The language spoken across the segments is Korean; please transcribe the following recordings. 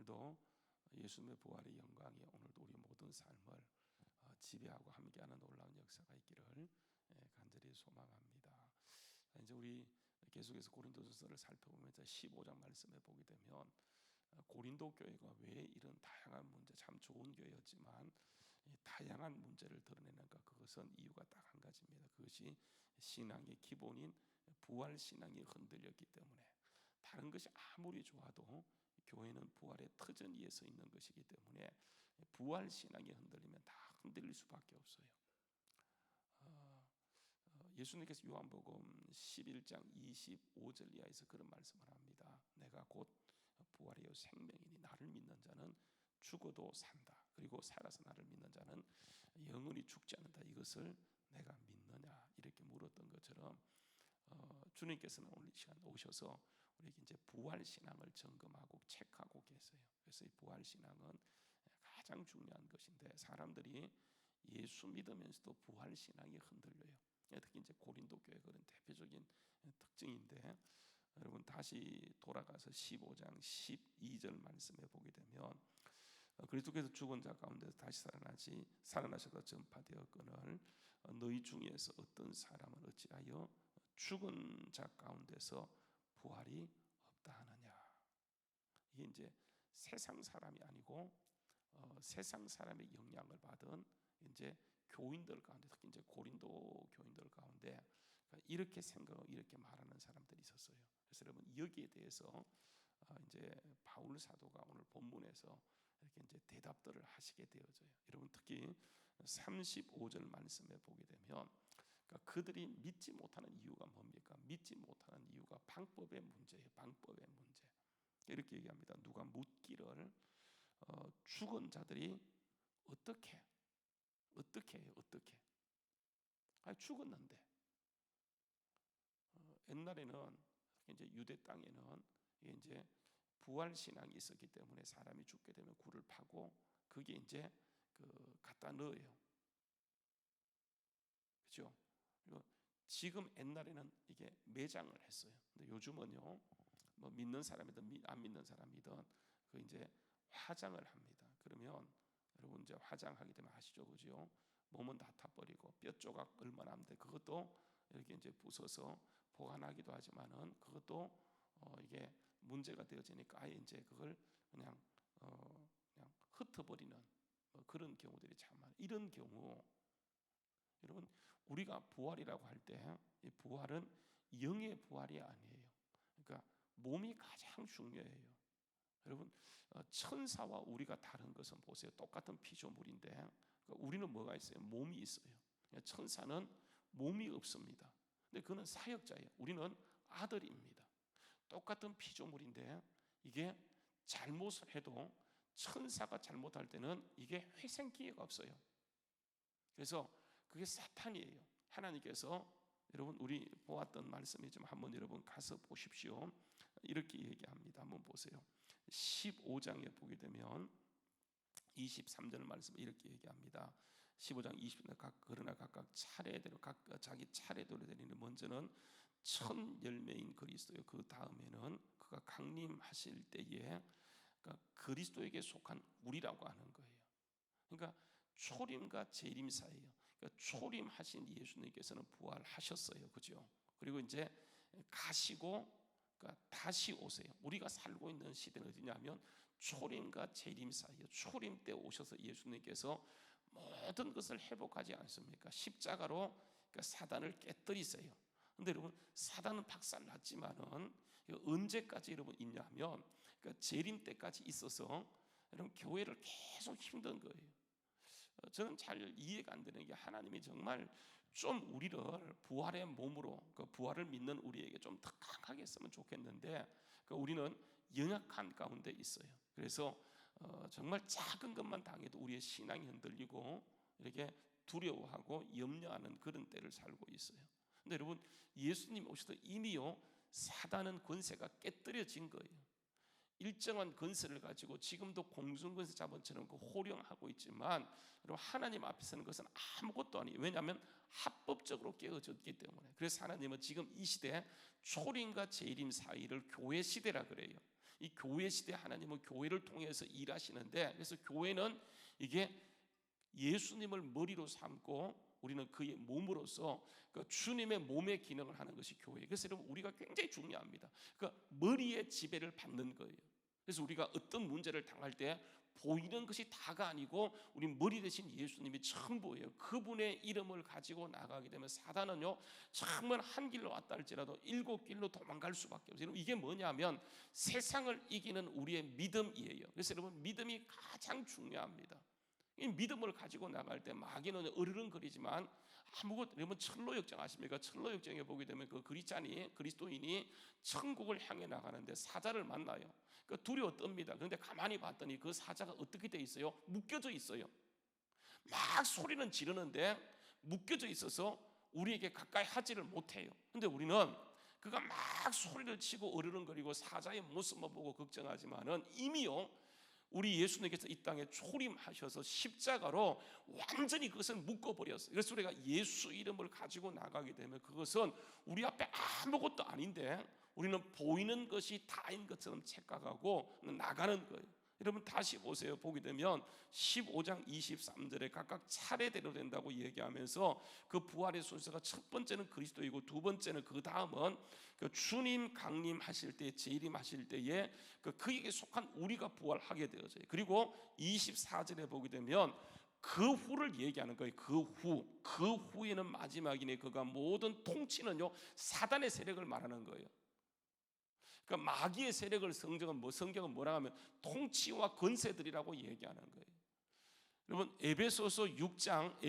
오늘도 예수님의 부활의 영광이 오늘도 우리 모든 삶을 지배하고 함께하는 놀라운 역사가 있기를 간절히 소망합니다. 이제 우리 계속해서 고린도전서를 살펴보면 15장 말씀에 보게 되면 고린도 교회가 왜 이런 다양한 문제, 참 좋은 교회였지만 다양한 문제를 드러내는가, 그것은 이유가 딱 한 가지입니다. 그것이 신앙의 기본인 부활 신앙이 흔들렸기 때문에. 다른 것이 아무리 좋아도 교회는 부활의 터전 위에 서 있는 것이기 때문에 부활 신앙이 흔들리면 다 흔들릴 수밖에 없어요. 예수님께서 요한복음 11장 25절 이하에서 그런 말씀을 합니다. 내가 곧 부활이요 생명이니 나를 믿는 자는 죽어도 산다. 그리고 살아서 나를 믿는 자는 영원히 죽지 않는다. 이것을 내가 믿느냐? 이렇게 물었던 것처럼 주님께서는 오늘 이 시간 오셔서 우리에게 이제 부활 신앙을 점검하고 체크하고 계세요. 그래서 이 부활 신앙은 가장 중요한 것인데, 사람들이 예수 믿으면서도 부활 신앙이 흔들려요. 특히 이제 고린도 교회 그런 대표적인 특징인데, 여러분 다시 돌아가서 15장 12절 말씀에 보게 되면 그리스도께서 죽은 자 가운데서 다시 살아나셔서 전파되었거늘 너희 중에서 어떤 사람은 어찌하여 죽은 자 가운데서 부활이 없다 하느냐. 이게 이제 세상 사람이 아니고 세상 사람의 영향을 받은 이제 교인들 가운데, 특히 이제 고린도 교인들 가운데 이렇게 생각하고 이렇게 말하는 사람들이 있었어요. 그래서 여러분 여기에 대해서 이제 바울 사도가 오늘 본문에서 이렇게 이제 대답들을 하시게 되어져요. 여러분 특히 35절 말씀에 보게 되면 그들이 믿지 못하는 이유가 뭡니까? 믿지 못하는 이유가 방법의 문제예요. 방법의 문제. 이렇게 얘기합니다. 누가 묻기를 죽은 자들이 어떻게 해요? 어떻게? 아니 죽었는데. 옛날에는 이제 유대 땅에는 이제 부활 신앙이 있었기 때문에 사람이 죽게 되면 굴을 파고 그게 이제 갖다 넣어요. 그렇죠? 그리고 지금 옛날에는 이게 매장을 했어요. 근데 요즘은요, 뭐 믿는 사람이든 안 믿는 사람이든 그 이제 화장을 합니다. 그러면 여러분 이제 화장하게 되면 아시죠, 그죠? 몸은 다 타버리고 뼈 조각 얼마 남는데 그것도 이렇게 이제 부숴서 보관하기도 하지만은 그것도 이게 문제가 되어지니까 아예 이제 그걸 그냥 흩어버리는 그런 경우들이 참 많아요. 이런 경우 여러분 우리가 부활이라고 할 때 이 부활은 영의 부활이 아니에요. 그러니까 몸이 가장 중요해요. 여러분 천사와 우리가 다른 것은 보세요. 똑같은 피조물인데 그러니까 우리는 뭐가 있어요? 몸이 있어요. 천사는 몸이 없습니다. 근데 그는 사역자예요. 우리는 아들입니다. 똑같은 피조물인데 이게 잘못을 해도 천사가 잘못할 때는 이게 회생 기회가 없어요. 그래서 그게 사탄이에요. 하나님께서 여러분 우리 보았던 말씀이지만 한번 여러분 가서 보십시오. 이렇게 얘기합니다. 한번 보세요. 15장에 보게 되면 23절 말씀 이렇게 얘기합니다. 15장 20절 그러나 각각 차례대로 자기 차례대로 되리니 먼저는 첫 열매인 그리스도요. 그 다음에는 그가 강림하실 때에 그러니까 그리스도에게 속한 우리라고 하는 거예요. 그러니까 초림과 재림 사이에요. 그러니까 초림하신 예수님께서는 부활하셨어요, 그죠? 그리고 이제 가시고 그러니까 다시 오세요. 우리가 살고 있는 시대는 어디냐면 초림과 재림 사이에 초림 때 오셔서 예수님께서 모든 것을 회복하지 않습니까? 십자가로 그러니까 사단을 깨뜨리세요. 근데 여러분 사단은 박살났지만은 언제까지 여러분 있냐면 그러니까 재림 때까지 있어서 여러분 교회를 계속 힘든 거예요. 저는 잘 이해가 안 되는 게 하나님이 정말 좀 우리를 부활의 몸으로 그 부활을 믿는 우리에게 좀 더 강하게 했으면 좋겠는데 우리는 연약한 가운데 있어요. 그래서 정말 작은 것만 당해도 우리의 신앙이 흔들리고 이렇게 두려워하고 염려하는 그런 때를 살고 있어요. 근데 여러분 예수님 오셔서 이미요 사단은 권세가 깨뜨려진 거예요. 일정한 권세를 가지고 지금도 공중권세 자본처럼 호령하고 있지만 여러분 하나님 앞에서는 그것은 아무것도 아니에요. 왜냐하면 합법적으로 깨어졌기 때문에. 그래서 하나님은 지금 이 시대에 초림과 재림 사이를 교회 시대라 그래요. 이 교회 시대 하나님은 교회를 통해서 일하시는데, 그래서 교회는 이게 예수님을 머리로 삼고 우리는 그의 몸으로서 그 주님의 몸의 기능을 하는 것이 교회예요. 그래서 여러분 우리가 굉장히 중요합니다. 그러니까 머리의 지배를 받는 거예요. 그래서 우리가 어떤 문제를 당할 때 보이는 것이 다가 아니고 우리 머리 대신 예수님이 전부예요. 그분의 이름을 가지고 나가게 되면 사단은요 정말 한 길로 왔다 할지라도 7길로 도망갈 수밖에 없어요. 이게 뭐냐면 세상을 이기는 우리의 믿음이에요. 그래서 여러분 믿음이 가장 중요합니다. 이 믿음을 가지고 나갈 때 마귀는 으르렁거리지만 아무것도, 여러분 철로 역정 아십니까? 철로 역정에 보게 되면 그 그리스도인이 천국을 향해 나가는데 사자를 만나요. 그 두려워 떱니다. 그런데 가만히 봤더니 그 사자가 어떻게 돼 있어요? 묶여져 있어요. 막 소리는 지르는데 묶여져 있어서 우리에게 가까이 하지를 못해요. 근데 우리는 그가 막 소리를 치고 으르렁거리고 사자의 모습만 보고 걱정하지만은 이미요 우리 예수님께서 이 땅에 초림하셔서 십자가로 완전히 그것을 묶어버렸어요. 그래서 우리가 예수 이름을 가지고 나가게 되면 그것은 우리 앞에 아무것도 아닌데 우리는 보이는 것이 다인 것처럼 착각하고 나가는 거예요. 여러분 다시 보세요. 보게 되면 15장 23절에 각각 차례대로 된다고 얘기하면서 그 부활의 순서가 첫 번째는 그리스도이고 두 번째는 그 다음은 그 주님 강림하실 때 재림하실 때에 그에게 속한 우리가 부활하게 되어져요. 그리고 24절에 보게 되면 그 후를 얘기하는 거예요. 그 후에는 마지막이니 그가 모든 통치는요 사단의 세력을 말하는 거예요. 그러니까 마귀의 세력을 성경은 뭐라 하면 통치와 권세들이라고 얘기하는 거예요. 여러분 에베소서 6장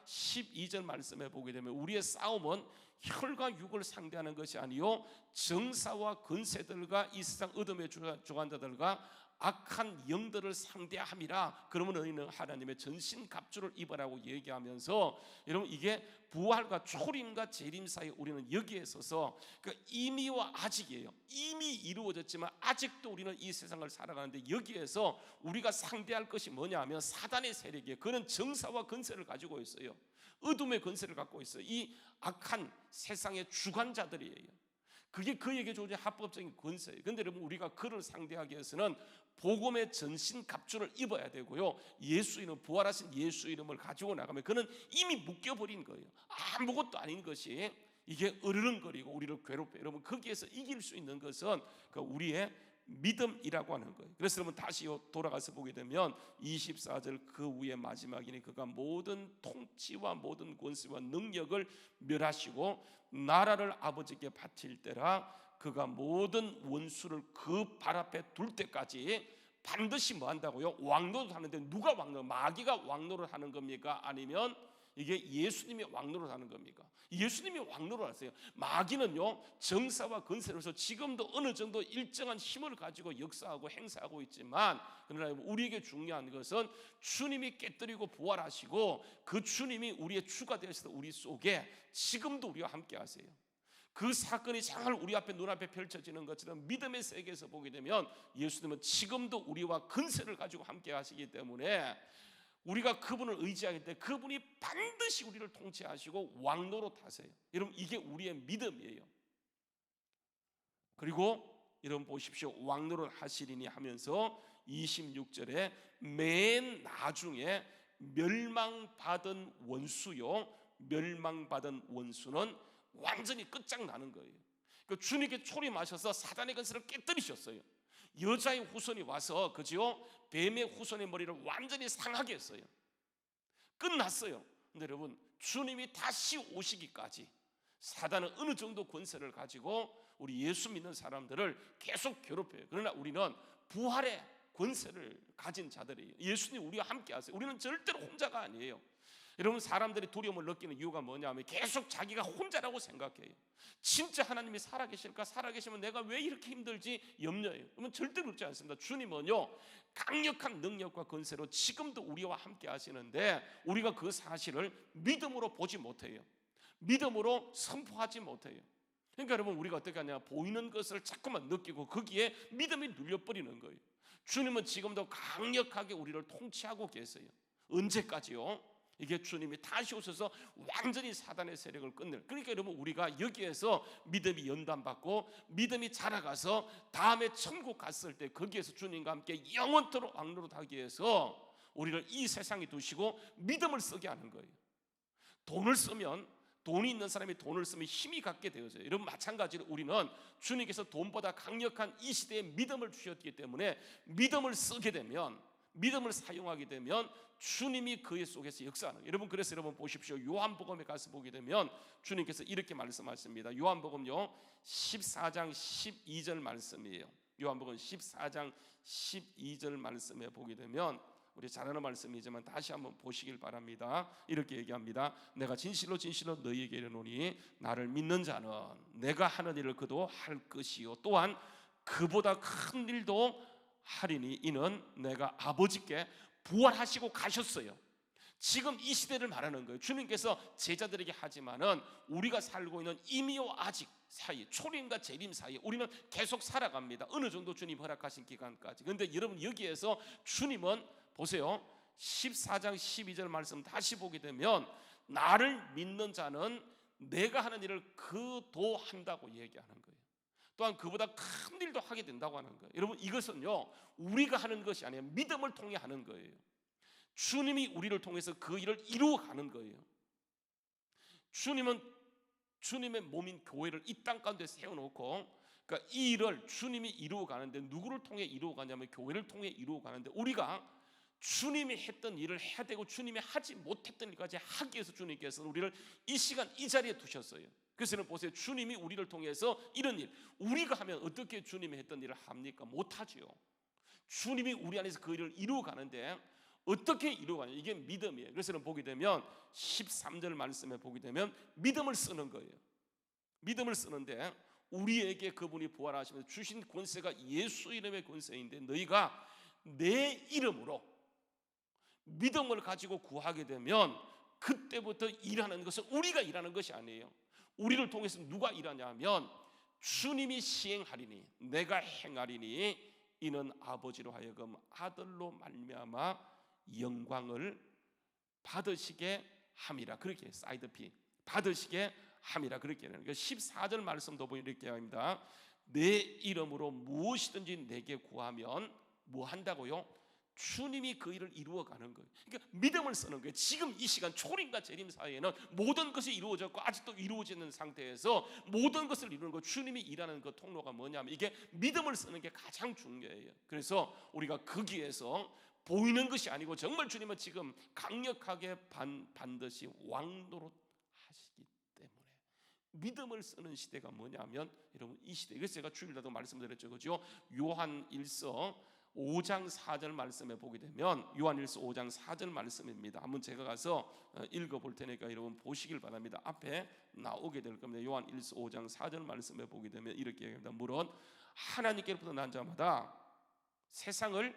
12절 말씀에 보게 되면 우리의 싸움은 혈과 육을 상대하는 것이 아니요 정사와 권세들과 이 세상 어둠의 주관자들과 악한 영들을 상대함이라. 그러면 너희는 하나님의 전신갑주를 입으라고 얘기하면서 여러분 이게 부활과 초림과 재림 사이 우리는 여기에 서서 그 이미와 아직이에요. 이미 이루어졌지만 아직도 우리는 이 세상을 살아가는데 여기에서 우리가 상대할 것이 뭐냐 하면 사단의 세력이에요. 그는 정사와 권세를 가지고 있어요. 어둠의 권세를 갖고 있어요. 이 악한 세상의 주관자들이에요. 그게 그에게 주어진 합법적인 권세예요. 그런데 여러분 우리가 그를 상대하기 위해서는 복음의 전신 갑주를 입어야 되고요. 예수 이름 부활하신 예수 이름을 가지고 나가면 그는 이미 묶여버린 거예요. 아무것도 아닌 것이 이게 으르렁거리고 우리를 괴롭혀요. 여러분 거기에서 이길 수 있는 것은 그 우리의 믿음이라고 하는 거예요. 그래서 여러분 다시 돌아가서 보게 되면 24절 그 후에 마지막이니 그가 모든 통치와 모든 권세와 능력을 멸하시고 나라를 아버지께 바칠 때라. 그가 모든 원수를 그 발 앞에 둘 때까지 반드시 뭐 한다고요? 왕노릇 하는데 누가 왕노릇? 마귀가 왕노릇 하는 겁니까? 아니면 이게 예수님이 왕노릇 하는 겁니까? 예수님이 왕노릇 하세요. 마귀는요 정사와 권세로서 지금도 어느 정도 일정한 힘을 가지고 역사하고 행사하고 있지만 그러나 우리에게 중요한 것은 주님이 깨뜨리고 부활하시고 그 주님이 우리의 주가 되어서 우리 속에 지금도 우리와 함께 하세요. 그 사건이 정말 우리 앞에 눈앞에 펼쳐지는 것처럼 믿음의 세계에서 보게 되면 예수님은 지금도 우리와 근세를 가지고 함께 하시기 때문에 우리가 그분을 의지하기 때문에 그분이 반드시 우리를 통치하시고 왕노릇 하세요. 여러분 이게 우리의 믿음이에요. 그리고 여러분 보십시오. 왕노릇 하시리니 하면서 26절에 맨 나중에 멸망받은 원수요 멸망받은 원수는 완전히 끝장나는 거예요. 그 주님께 초림하셔서 사단의 권세를 깨뜨리셨어요. 여자의 후손이 와서 그죠? 뱀의 후손의 머리를 완전히 상하게 했어요. 끝났어요. 근데 여러분 주님이 다시 오시기까지 사단은 어느 정도 권세를 가지고 우리 예수 믿는 사람들을 계속 괴롭혀요. 그러나 우리는 부활의 권세를 가진 자들이에요. 예수님 우리와 함께 하세요. 우리는 절대로 혼자가 아니에요. 여러분 사람들이 두려움을 느끼는 이유가 뭐냐면 계속 자기가 혼자라고 생각해요. 진짜 하나님이 살아계실까? 살아계시면 내가 왜 이렇게 힘들지? 염려해요. 그러면 절대 그렇지 않습니다. 주님은요 강력한 능력과 권세로 지금도 우리와 함께 하시는데 우리가 그 사실을 믿음으로 보지 못해요. 믿음으로 선포하지 못해요. 그러니까 여러분 우리가 어떻게 하냐, 보이는 것을 자꾸만 느끼고 거기에 믿음이 눌려버리는 거예요. 주님은 지금도 강력하게 우리를 통치하고 계세요. 언제까지요? 이게 주님이 다시 오셔서 완전히 사단의 세력을 끊는. 그러니까 여러분, 우리가 여기에서 믿음이 연단받고 믿음이 자라가서 다음에 천국 갔을 때 거기에서 주님과 함께 영원토록 왕노릇하기 위해서 우리를 이 세상에 두시고 믿음을 쓰게 하는 거예요. 돈을 쓰면, 돈이 있는 사람이 돈을 쓰면 힘이 갖게 되어져요. 여러분, 마찬가지로 우리는 주님께서 돈보다 강력한 이 시대에 믿음을 주셨기 때문에 믿음을 쓰게 되면, 믿음을 사용하게 되면 주님이 그의 속에서 역사하는 거예요. 여러분, 그래서 여러분 보십시오. 요한복음에 가서 보게 되면 주님께서 이렇게 말씀하십니다. 요한복음요 14장 12절 말씀이에요. 요한복음 14장 12절 말씀에 보게 되면, 우리 잘 아는 말씀이지만 다시 한번 보시길 바랍니다. 이렇게 얘기합니다. 내가 진실로 진실로 너희에게 이르노니 나를 믿는 자는 내가 하는 일을 그도 할 것이요 또한 그보다 큰 일도 하리니 이는 내가 아버지께 부활하시고 가셨어요. 지금 이 시대를 말하는 거예요. 주님께서 제자들에게 하지만은 우리가 살고 있는 이미와 아직 사이, 초림과 재림 사이 우리는 계속 살아갑니다. 어느 정도 주님 허락하신 기간까지. 그런데 여러분, 여기에서 주님은 보세요. 14장 12절 말씀 다시 보게 되면 나를 믿는 자는 내가 하는 일을 그도 한다고 얘기하는 거예요. 또한 그보다 큰 일도 하게 된다고 하는 거예요. 여러분, 이것은요 우리가 하는 것이 아니에요. 믿음을 통해 하는 거예요. 주님이 우리를 통해서 그 일을 이루어가는 거예요. 주님은 주님의 몸인 교회를 이 땅 가운데 세워놓고, 그러니까 이 일을 주님이 이루어가는데 누구를 통해 이루어가냐면 교회를 통해 이루어가는데, 우리가 주님이 했던 일을 해야 되고 주님이 하지 못했던 일까지 하기 위해서 주님께서 우리를 이 시간 이 자리에 두셨어요. 그래서 보세요. 주님이 우리를 통해서 이런 일, 우리가 하면 어떻게 주님이 했던 일을 합니까? 못하지요. 주님이 우리 안에서 그 일을 이루어가는데 어떻게 이루어가냐, 이게 믿음이에요. 그래서 보게 되면 13절 말씀에 보게 되면 믿음을 쓰는 거예요. 믿음을 쓰는데 우리에게 그분이 부활하시면서 주신 권세가 예수 이름의 권세인데, 너희가 내 이름으로 믿음을 가지고 구하게 되면 그때부터 일하는 것은 우리가 일하는 것이 아니에요. 우리를 통해서 누가 일하냐면 주님이 시행하리니 내가 행하리니 이는 아버지로 하여금 아들로 말미암아 영광을 받으시게 함이라. 그렇게 사이드 P 받으시게 함이라 그렇게 하는 거예요. 14절 말씀도 보면 이렇게 합니다. 내 이름으로 무엇이든지 내게 구하면 뭐 한다고요? 주님이 그 일을 이루어가는 거예요. 그러니까 믿음을 쓰는 거예요. 지금 이 시간 초림과 재림 사이에는 모든 것이 이루어졌고 아직도 이루어지는 상태에서 모든 것을 이루는 거, 주님이 일하는 그 통로가 뭐냐면 이게 믿음을 쓰는 게 가장 중요해요. 그래서 우리가 거기에서 보이는 것이 아니고 정말 주님은 지금 강력하게 반드시 왕노릇 하시기 때문에 믿음을 쓰는 시대가 뭐냐면, 여러분, 이 시대. 그래서 제가 주일날도 말씀드렸죠, 그죠? 요한 1서 5장 4절 말씀에 보게 되면, 요한일서 5장 4절 말씀입니다. 한번 제가 가서 읽어볼 테니까 여러분 보시길 바랍니다. 앞에 나오게 될 겁니다. 요한일서 5장 4절 말씀에 보게 되면 이렇게 얘기합니다. 물론 하나님께로부터 난 자마다 세상을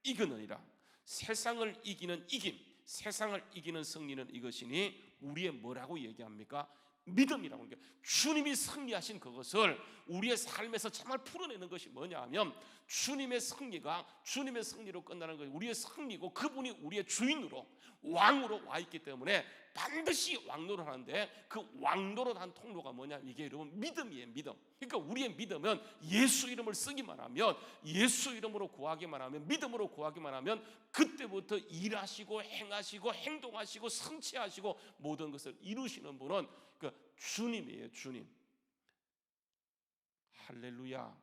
이기느니라. 세상을 이기는 이김, 세상을 이기는 승리는 이것이니, 우리의 뭐라고 얘기합니까? 믿음이라고 하는 게, 주님이 승리하신 그것을 우리의 삶에서 정말 풀어내는 것이 뭐냐 하면 주님의 승리가 주님의 승리로 끝나는 거예요. 우리의 승리고 그분이 우리의 주인으로 왕으로 와 있기 때문에 반드시 왕노릇 하는데, 그 왕노릇 한 통로가 뭐냐, 이게 여러분 믿음이에요. 믿음. 그러니까 우리의 믿음은 예수 이름을 쓰기만 하면, 예수 이름으로 구하기만 하면, 믿음으로 구하기만 하면 그때부터 일하시고 행하시고 행동하시고 성취하시고 모든 것을 이루시는 분은 그 주님이에요. 주님. 할렐루야.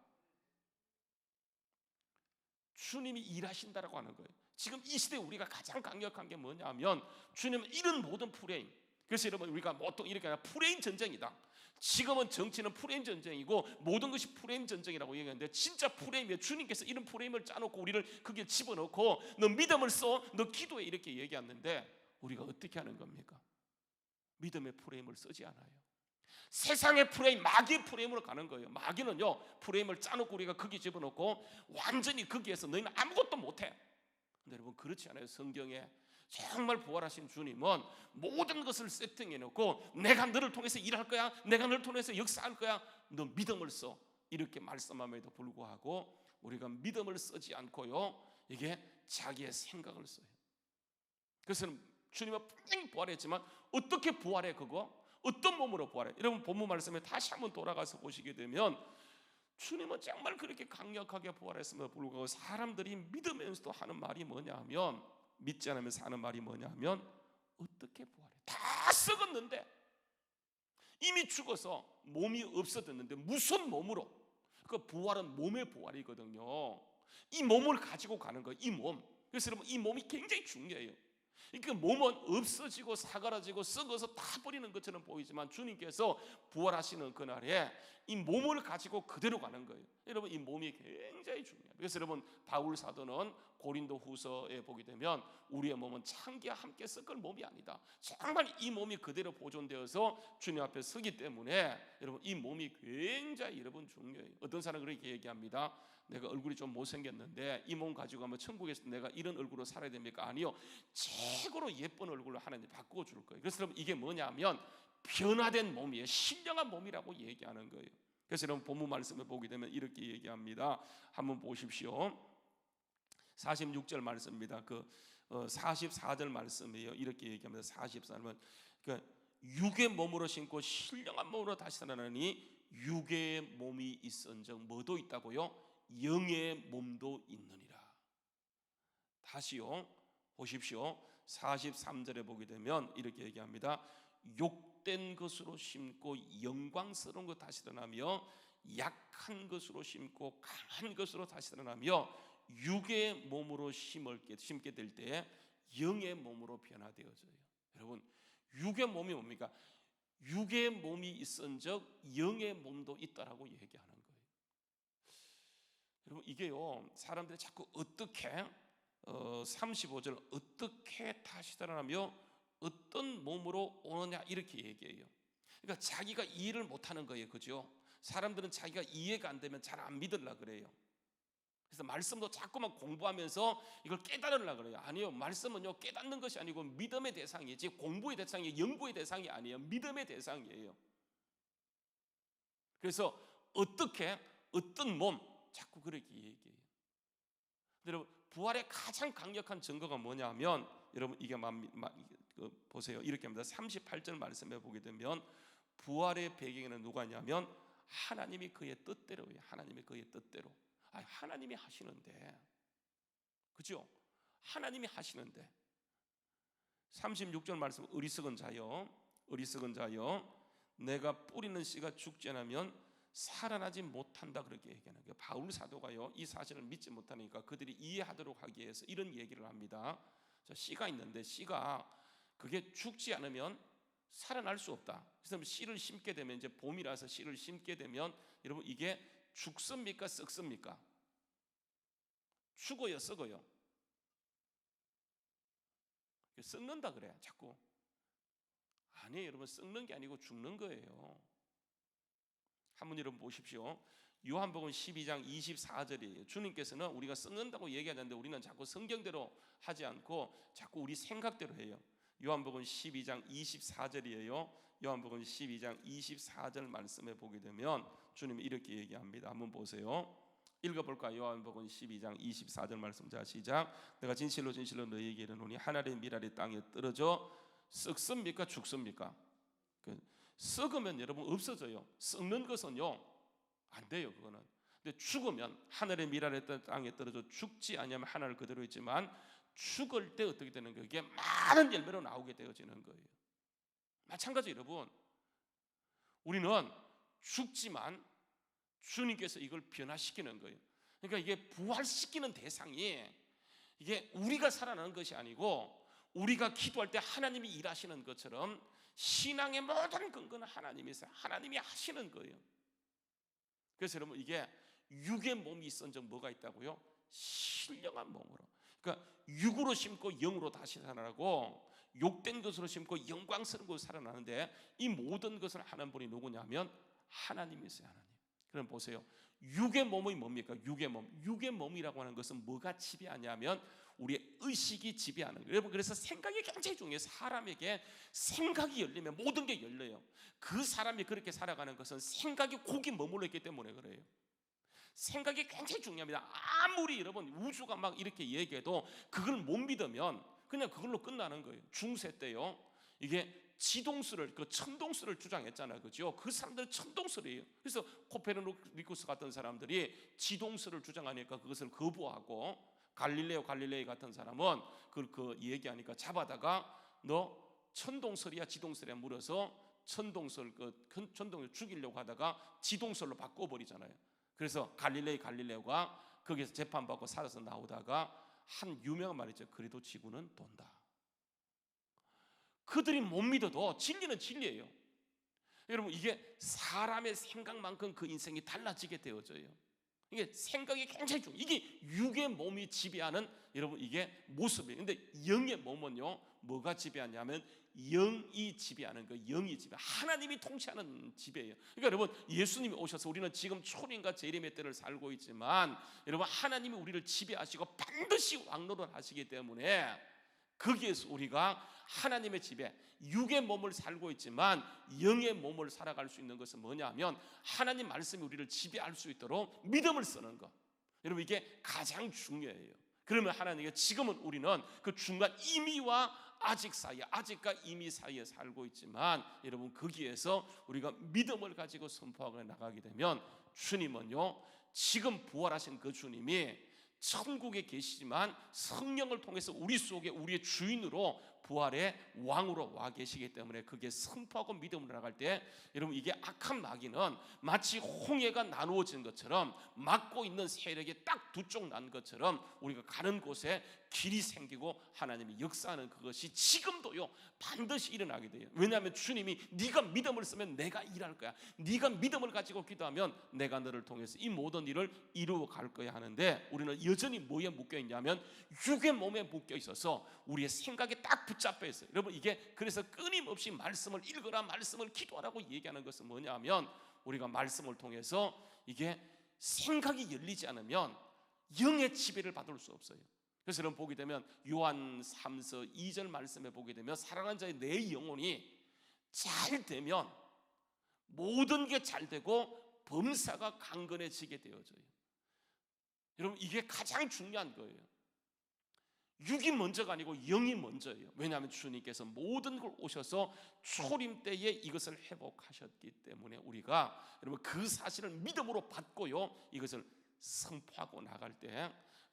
주님이 일하신다라고 하는 거예요. 지금 이 시대에 우리가 가장 강력한 게 뭐냐면 주님은 이런 모든 프레임. 그래서 여러분, 우리가 보통 이렇게 하나 프레임 전쟁이다. 지금은 정치는 프레임 전쟁이고 모든 것이 프레임 전쟁이라고 얘기하는데, 진짜 프레임이에요. 주님께서 이런 프레임을 짜놓고 우리를 거기에 집어넣고 너 믿음을 써, 너 기도해, 이렇게 얘기하는데 우리가 어떻게 하는 겁니까? 믿음의 프레임을 쓰지 않아요. 세상의 프레임, 마귀의 프레임으로 가는 거예요. 마귀는요, 프레임을 짜놓고 우리가 거기 집어넣고 완전히 거기에서 너희는 아무것도 못해. 근데 여러분, 그렇지 않아요. 성경에 정말 부활하신 주님은 모든 것을 세팅해 놓고 내가 너를 통해서 일할 거야, 내가 너를 통해서 역사할 거야, 너 믿음을 써, 이렇게 말씀함에도 불구하고 우리가 믿음을 쓰지 않고요, 이게 자기의 생각을 써요. 그래서 주님은 분명히 부활했지만 어떻게 부활해? 그거 어떤 몸으로 부활해? 여러분 본문 말씀에 다시 한번 돌아가서 보시게 되면 주님은 정말 그렇게 강력하게 부활했음에도 불구하고 사람들이 믿으면서도 하는 말이 뭐냐 하면, 믿지 않으면서 하는 말이 뭐냐 하면, 어떻게 부활해? 다 썩었는데, 이미 죽어서 몸이 없어졌는데 무슨 몸으로? 그 부활은 몸의 부활이거든요. 이 몸을 가지고 가는 거예요. 이 몸. 그래서 여러분 이 몸이 굉장히 중요해요. 그 몸은 없어지고 사그라지고 썩어서 다 버리는 것처럼 보이지만 주님께서 부활하시는 그날에 이 몸을 가지고 그대로 가는 거예요. 여러분 이 몸이 굉장히 중요해요. 그래서 여러분 바울 사도는 고린도 후서에 보게 되면 우리의 몸은 창기와 함께 썩을 몸이 아니다, 정말 이 몸이 그대로 보존되어서 주님 앞에 서기 때문에 여러분 이 몸이 굉장히 여러분 중요해요. 어떤 사람은 그렇게 얘기합니다. 내가 얼굴이 좀 못생겼는데 이 몸 가지고 가면 천국에서 내가 이런 얼굴로 살아야 됩니까? 아니요, 최고로 예쁜 얼굴로 하나님 바꾸어 줄 거예요. 그래서 여러분 이게 뭐냐면 변화된 몸이에요. 신령한 몸이라고 얘기하는 거예요. 그래서 여러분 본문 말씀을 보게 되면 이렇게 얘기합니다. 한번 보십시오. 46절 말씀입니다. 44절 말씀이에요. 이렇게 얘기합니다. 44절은 육의 몸으로 신고 신령한 몸으로 다시 살아나니 육의 몸이 있은즉 뭐도 있다고요? 영의 몸도 있느니라. 다시요 보십시오. 43절에 보게 되면 이렇게 얘기합니다. 욕된 것으로 심고 영광스러운 것 다시 드러나며 약한 것으로 심고 강한 것으로 다시 드러나며 육의 몸으로 심게 될 때 영의 몸으로 변화되어져요. 여러분 육의 몸이 뭡니까? 육의 몸이 있은즉 영의 몸도 있다라고 얘기하는 거예요. 여러분 이게요 사람들이 자꾸 어떻게 35절 어떻게 다시 살아나며 어떤 몸으로 오느냐 이렇게 얘기해요. 그러니까 자기가 이해를 못하는 거예요. 그죠? 사람들은 자기가 이해가 안 되면 잘 안 믿으려고 그래요. 그래서 말씀도 자꾸만 공부하면서 이걸 깨달으려고 그래요. 아니요, 말씀은요 깨닫는 것이 아니고 믿음의 대상이지 공부의 대상이 연구의 대상이 아니에요. 믿음의 대상이에요. 그래서 어떤 몸 자꾸 그렇게 얘기해요. 여러분 부활의 가장 강력한 증거가 뭐냐면 여러분 이게 보세요. 이렇게 합니다. 38절 말씀에 보게 되면 부활의 배경에는 누가 있냐면 하나님이 그의 뜻대로예요. 하나님이 그의 뜻대로. 하나님이 하시는데, 그죠? 하나님이 하시는데 36절 말씀, 어리석은 자여 내가 뿌리는 씨가 죽지 않으면 살아나지 못한다 그렇게 얘기하는 거예요. 바울 사도가요 이 사실을 믿지 못하니까 그들이 이해하도록 하기 위해서 이런 얘기를 합니다. 씨가 있는데 씨가 그게 죽지 않으면 살아날 수 없다. 그래서 씨를 심게 되면 이제 봄이라서 씨를 심게 되면 여러분 이게 죽습니까 썩습니까? 죽어요 썩어요? 썩는다 그래 자꾸. 아니에요 여러분, 썩는 게 아니고 죽는 거예요. 한번 여러분 보십시오. 요한복음 12장 24절이에요. 주님께서는 우리가 썩는다고 얘기하는데 우리는 자꾸 성경대로 하지 않고 자꾸 우리 생각대로 해요. 요한복음 12장 24절이에요. 요한복음 12장 24절 말씀에 보게 되면 주님이 이렇게 얘기합니다. 한번 보세요. 읽어볼까요? 요한복음 12장 24절 말씀. 자 시작. 내가 진실로 진실로 너희에게 이르노니 하늘의 미랄이 땅에 떨어져 썩습니까 죽습니까? 썩으면 여러분 없어져요. 썩는 것은요 안 돼요. 그거는. 근데 죽으면 하늘의 미랄이 땅에 떨어져 죽지 아니하면 하늘 그대로 있지만 죽을 때 어떻게 되는 거예요? 이게 많은 열매로 나오게 되어지는 거예요. 마찬가지 여러분, 우리는 죽지만 주님께서 이걸 변화시키는 거예요. 그러니까 이게 부활시키는 대상이 이게 우리가 살아나는 것이 아니고 우리가 기도할 때 하나님이 일하시는 것처럼 신앙의 모든 근거는 하나님이세요. 하나님이 하시는 거예요. 그래서 여러분 이게 육의 몸이 있은즉 뭐가 있다고요? 신령한 몸으로. 그러니까 육으로 심고 영으로 다시 살아나고 욕된 것으로 심고 영광스러운 것으로 살아나는데 이 모든 것을 하는 분이 누구냐면 하나님이세요. 하나님. 그럼 보세요. 육의 몸이 뭡니까? 육의 몸. 육의 몸이라고 하는 것은 뭐가 지배하냐면 우리의 의식이 지배하는 거예요. 여러분 그래서 생각이 굉장히 중요해요. 사람에게 생각이 열리면 모든 게 열려요. 그 사람이 그렇게 살아가는 것은 생각이 거기 머물러 있기 때문에 그래요. 생각이 굉장히 중요합니다. 아무리 여러분 우주가 막 이렇게 얘기해도 그걸 못 믿으면 그냥 그걸로 끝나는 거예요. 중세 때요, 이게 지동설을, 그 천동설을 주장했잖아요, 그죠? 그 사람들은 천동설이에요. 그래서 코페르니쿠스 같은 사람들이 지동설을 주장하니까 그것을 거부하고, 갈릴레이 같은 사람은 그 얘기하니까 잡아다가 너 천동설이야 지동설이야 물어서 천동설 죽이려고 하다가 지동설로 바꿔버리잖아요. 그래서 갈릴레오가 거기서 재판받고 살아서 나오다가 한 유명한 말이 있죠. 그래도 지구는 돈다. 그들이 못 믿어도 진리는 진리예요. 여러분, 이게 사람의 생각만큼 그 인생이 달라지게 되어져요. 이게 생각이 굉장히 중요해요. 이게 육의 몸이 지배하는, 여러분, 이게 모습이에요. 근데 영의 몸은요, 뭐가 지배하냐면 영이 지배하는 거, 영이 지배, 하나님이 통치하는 지배예요. 그러니까 여러분, 예수님이 오셔서 우리는 지금 초림과 재림의 때를 살고 있지만, 여러분, 하나님이 우리를 지배하시고 반드시 왕노를 하시기 때문에 거기에서 우리가 하나님의 지배, 육의 몸을 살고 있지만 영의 몸을 살아갈 수 있는 것은 뭐냐면 하나님 말씀이 우리를 지배할 수 있도록 믿음을 쓰는 것. 여러분, 이게 가장 중요해요. 그러면 하나님께 지금은 우리는 그 중간 이미와 아직 사이에, 아직과 이미 사이에 살고 있지만, 여러분, 거기에서 우리가 믿음을 가지고 선포하고 나가게 되면 주님은요, 지금 부활하신 그 주님이 천국에 계시지만 성령을 통해서 우리 속에 우리의 주인으로 부활의 왕으로 와 계시기 때문에 그게 선포하고 믿음으로 나갈 때, 여러분, 이게 악한 마귀는 마치 홍해가 나누어진 것처럼, 막고 있는 세력이 딱 두 쪽 난 것처럼 우리가 가는 곳에 길이 생기고 하나님이 역사하는 그것이 지금도요 반드시 일어나게 돼요. 왜냐하면 주님이 네가 믿음을 쓰면 내가 일할 거야, 네가 믿음을 가지고 기도하면 내가 너를 통해서 이 모든 일을 이루어 갈 거야 하는데, 우리는 여전히 뭐에 묶여 있냐면 육의 몸에 묶여 있어서 우리의 생각에 딱 붙잡혀 있어요. 여러분, 이게 그래서 끊임없이 말씀을 읽으라, 말씀을 기도하라고 얘기하는 것은 뭐냐면, 우리가 말씀을 통해서 이게 생각이 열리지 않으면 영의 지배를 받을 수 없어요. 그래서 여러분, 보게 되면 요한 3서 2절 말씀에 보게 되면 사랑하는 자의 내 영혼이 잘 되면 모든 게 잘 되고 범사가 강건해지게 되어져요. 여러분, 이게 가장 중요한 거예요. 육이 먼저가 아니고 영이 먼저예요. 왜냐하면 주님께서 모든 걸 오셔서 초림 때에 이것을 회복하셨기 때문에 우리가, 여러분, 그 사실을 믿음으로 받고요, 이것을 선포하고 나갈 때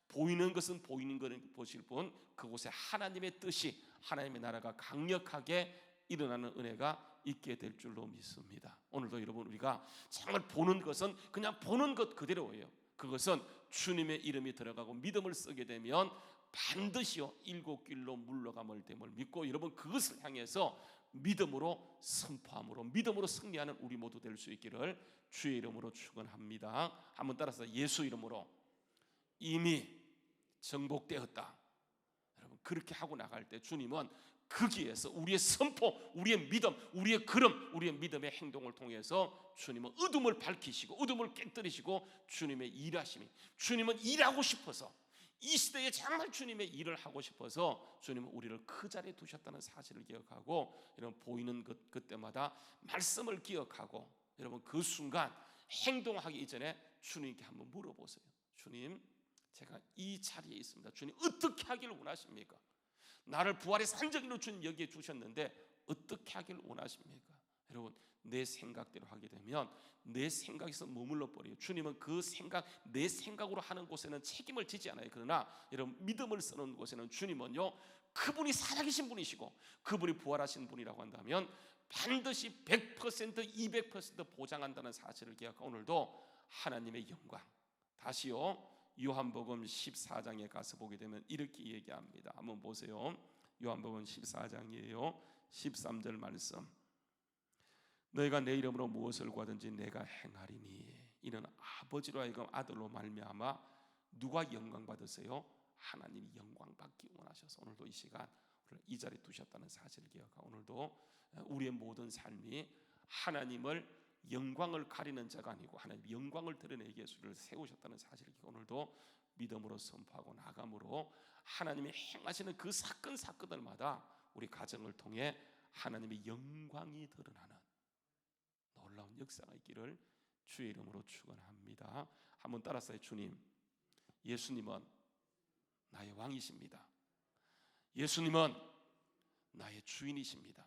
보이는 것은 보이는 것을 보실 뿐 그곳에 하나님의 뜻이, 하나님의 나라가 강력하게 일어나는 은혜가 있게 될 줄로 믿습니다. 오늘도 여러분, 우리가 정말 보는 것은 그냥 보는 것 그대로예요. 그것은 주님의 이름이 들어가고 믿음을 쓰게 되면 반드시요 일곱 길로 물러감을 됨을 믿고, 여러분, 그것을 향해서 믿음으로 선포함으로 믿음으로 승리하는 우리 모두 될 수 있기를 주의 이름으로 축원합니다. 한번 따라서 예수 이름으로 이미 정복되었다. 여러분, 그렇게 하고 나갈 때 주님은 거기에서 우리의 선포, 우리의 믿음, 우리의 걸음, 우리의 믿음의 행동을 통해서 주님은 어둠을 밝히시고 어둠을 깨뜨리시고 주님의 일하심이, 주님은 일하고 싶어서 이 시대에 정말 주님의 일을 하고 싶어서 주님은 우리를 그 자리에 두셨다는 사실을 기억하고, 여러분, 보이는 그때마다 말씀을 기억하고, 여러분, 그 순간 행동하기 이전에 주님께 한번 물어보세요. 주님, 제가 이 자리에 있습니다. 주님, 어떻게 하기를 원하십니까? 나를 부활의 산적으로 주님 여기에 주셨는데 어떻게 하기를 원하십니까? 여러분, 내 생각대로 하게 되면 내 생각에서 머물러 버려요. 주님은 그 생각, 내 생각으로 하는 곳에는 책임을 지지 않아요. 그러나 여러분, 믿음을 쓰는 곳에는 주님은요, 그분이 살아계신 분이시고 그분이 부활하신 분이라고 한다면 반드시 100%, 200% 보장한다는 사실을 기억하고, 오늘도 하나님의 영광, 다시요 요한복음 14장에 가서 보게 되면 이렇게 얘기합니다. 한번 보세요. 요한복음 14장이에요 13절 말씀. 너희가 내 이름으로 무엇을 구하든지 내가 행하리니 이는 아버지로 하여금 아들로 말미암아 누가 영광 받으세요? 하나님이 영광 받기 원하셔서 오늘도 이 시간 이 자리에 두셨다는 사실을 기억하고, 오늘도 우리의 모든 삶이 하나님을 영광을 가리는 자가 아니고 하나님 영광을 드러내기 위해서 우리를 세우셨다는 사실을 기억하고, 오늘도 믿음으로 선포하고 나감으로 하나님이 행하시는 그 사건들마다 우리 가정을 통해 하나님의 영광이 드러나는 놀라운 역사가 있기를 주의 이름으로 축원합니다. 한번 따라서 주님, 예수님은 나의 왕이십니다. 예수님은 나의 주인이십니다.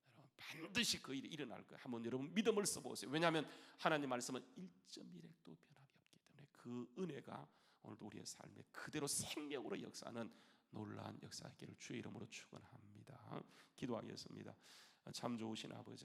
여러분, 반드시 그 일이 일어날 거예요. 한번 여러분 믿음을 써보세요. 왜냐하면 하나님 말씀은 1.1핵도 변함이 없기 때문에 그 은혜가 오늘도 우리의 삶에 그대로 생명으로 역사하는 놀라운 역사가 있기를 주의 이름으로 축원합니다. 기도하겠습니다. 참 좋으신 아버지 하나님,